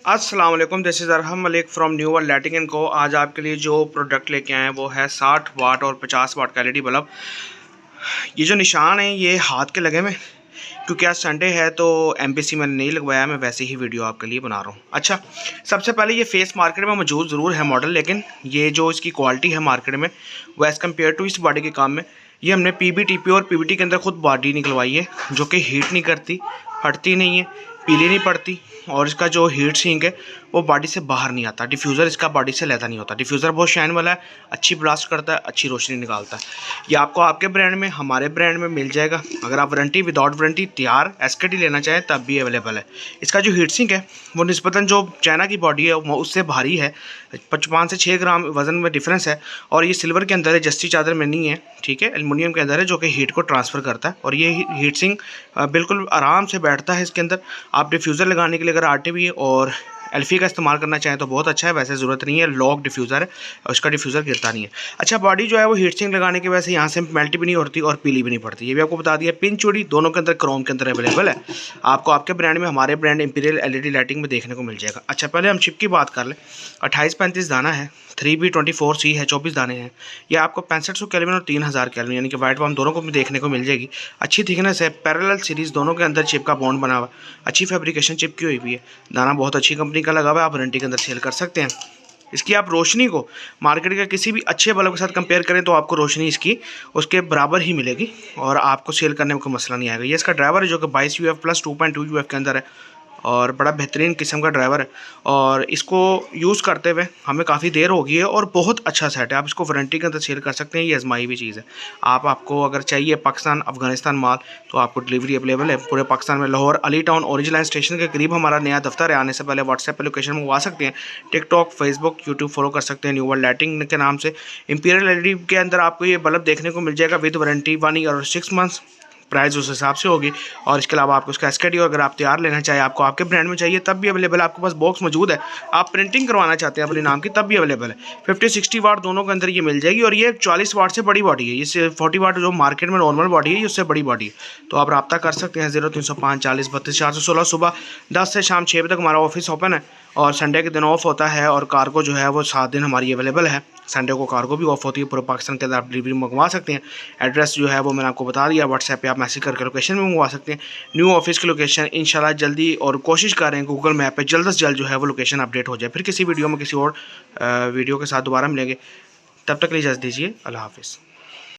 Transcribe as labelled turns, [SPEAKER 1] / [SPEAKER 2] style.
[SPEAKER 1] अस्सलाम वालेकुम, this is Arham Malik from new world lighting and co. आज आपके लिए जो प्रोडक्ट लेके आए हैं वो है 60 वाट और 50 वाट का एलईडी बल्ब। ये जो निशान है ये हाथ के लगे में, क्योंकि आज संडे है तो एमपीसी मैंने नहीं लगवाया, मैं वैसे ही वीडियो आपके लिए बना रहा हूँ। अच्छा, सबसे पहले ये फेस मार्केट में मौजूद ज़रूर है मॉडल, लेकिन ये जो इसकी क्वालिटी है मार्केट में वो एज़ कम्पेयर टू इस बॉडी के काम में, ये हमने पीबीटीपी और पीवीटी के अंदर खुद बॉडी निकलवाई है, जो कि हीट नहीं करती, फटती नहीं है, पीली नहीं पड़ती, और इसका जो हीट सिंक है वो बॉडी से बाहर नहीं आता। डिफ्यूज़र इसका बॉडी से लैदा नहीं होता। डिफ्यूज़र बहुत शाइन वाला है, अच्छी ब्लास्ट करता है, अच्छी रोशनी निकालता है। ये आपको आपके ब्रांड में, हमारे ब्रांड में मिल जाएगा। अगर आप वारंटी विदाउट वारंटी तैयार एसकेडी लेना चाहें तब भी अवेलेबल है। इसका जो हीट सिंक है वो निस्बतन जो चाइना की बॉडी है वो उससे भारी है, 5 से 6 ग्राम वज़न में डिफरेंस है। और ये सिल्वर के अंदर है, जस्ती चादर में नहीं है, ठीक है, एल्युमिनियम के अंदर है, जो कि हीट को ट्रांसफ़र करता है। और ये हीट सिंक बिल्कुल आराम से बैठता है इसके अंदर। आप डिफ्यूज़र लगाने के लिए अगर आरटीबी और एल्फी का इस्तेमाल करना चाहें तो बहुत अच्छा है, वैसे ज़रूरत नहीं है, लॉक डिफ्यूज़र है और उसका डिफ्यूज़र गिरता नहीं है। अच्छा, बॉडी जो है वो हीट सिंक लगाने की वजह से यहाँ से मेल्ट भी नहीं होती और पीली भी नहीं पड़ती। ये भी आपको बता दिया। पिन चूड़ी दोनों के अंदर क्रोम के अंदर अवेलेबल है। आपको आपके ब्रांड में, हमारे ब्रांड इंपीरियल एलईडी लाइटिंग में देखने को मिल जाएगा। अच्छा, पहले हम चिप की बात कर लें। 2835 दाना है, 3B24C है, 24 दाने हैं। यह आपको 6500 केल्विन और 3000 केल्विन यानी कि वाइट वार्म दोनों को भी देखने को मिल जाएगी। अच्छी थिकनेस है, पैरेलल सीरीज़ दोनों के अंदर चिप का बॉन्ड बना हुआ, अच्छी फैब्रिकेशन चिप की हुई भी है। दाना बहुत अच्छी कंपनी का लगा हुआ है, आप वारंटी के अंदर सेल कर सकते हैं। इसकी आप रोशनी को मार्केट के किसी भी अच्छे बल्ब के साथ कंपेयर करें तो आपको रोशनी इसकी उसके बराबर ही मिलेगी और आपको सेल करने में कोई मसला नहीं आएगा। ये इसका ड्राइवर है जो कि 22 UF प्लस 2.2 UF के अंदर है और बड़ा बेहतरीन किस्म का ड्राइवर है। और इसको यूज़ करते हुए हमें काफ़ी देर हो गई है और बहुत अच्छा सेट है। आप इसको वारंटी के अंदर सेल कर सकते हैं, ये आजमाई भी चीज़ है। आपको अगर चाहिए पाकिस्तान अफगानिस्तान माल तो आपको डिलीवरी अवेलेबल है पूरे पाकिस्तान में। Lahore Ali town orange line station के करीब हमारा नया दफ्तर है। आने से पहले व्हाट्सएप पर लोकेशन मंगवा सकते हैं। टिकटॉक, फेसबुक, यूट्यूब फॉलो कर सकते हैं न्यू वर्ल्ड लाइटिंग के नाम से। इंपीरियल एलईडी के अंदर आपको ये बल्ब देखने को मिल जाएगा विद वारंटी 1 ईयर और 6 मंथ्स। प्राइस उस हिसाब से होगी। और इसके अलावा आपको उसका एसकेडी अगर आप तैयार लेना चाहें, आपको आपके ब्रांड में चाहिए तब भी अवेलेबल है। आपके पास बॉक्स मौजूद है, आप प्रिंटिंग करवाना चाहते हैं अपने नाम की तब भी अवेलेबल है। 50-60 वाट दोनों के अंदर ये मिल जाएगी। और ये 40 वाट से बड़ी बॉडी है, ये 40 वाट जो मार्केट में नॉर्मल बॉडी है ये उससे बड़ी बॉडी है। तो आप रब्ता कर सकते हैं 0305 40 32 416। सुबह 10 से शाम 6 बजे तक हमारा ऑफिस ओपन है और संडे के दिन ऑफ होता है। और कार्गो जो है वो 7 दिन हमारी अवेलेबल है। संडे को कार्गो भी ऑफ होती है। पूरे पाकिस्तान के अंदर आप डिलीवरी मंगवा सकते हैं। एड्रेस जो है वो मैंने आपको बता दिया, व्हाट्सएप पे आप मैसेज करके लोकेशन भी मंगवा सकते हैं। न्यू ऑफिस की लोकेशन इंशाल्लाह जल्दी, और कोशिश कर रहे हैं गूगल मैप पे जल्द से जल्द जो है वो लोकेशन अपडेट हो जाए। फिर किसी वीडियो में किसी और वीडियो के साथ दोबारा मिलेंगे, तब तक के लिए इजाज़त दीजिए। अल्लाह हाफिज़।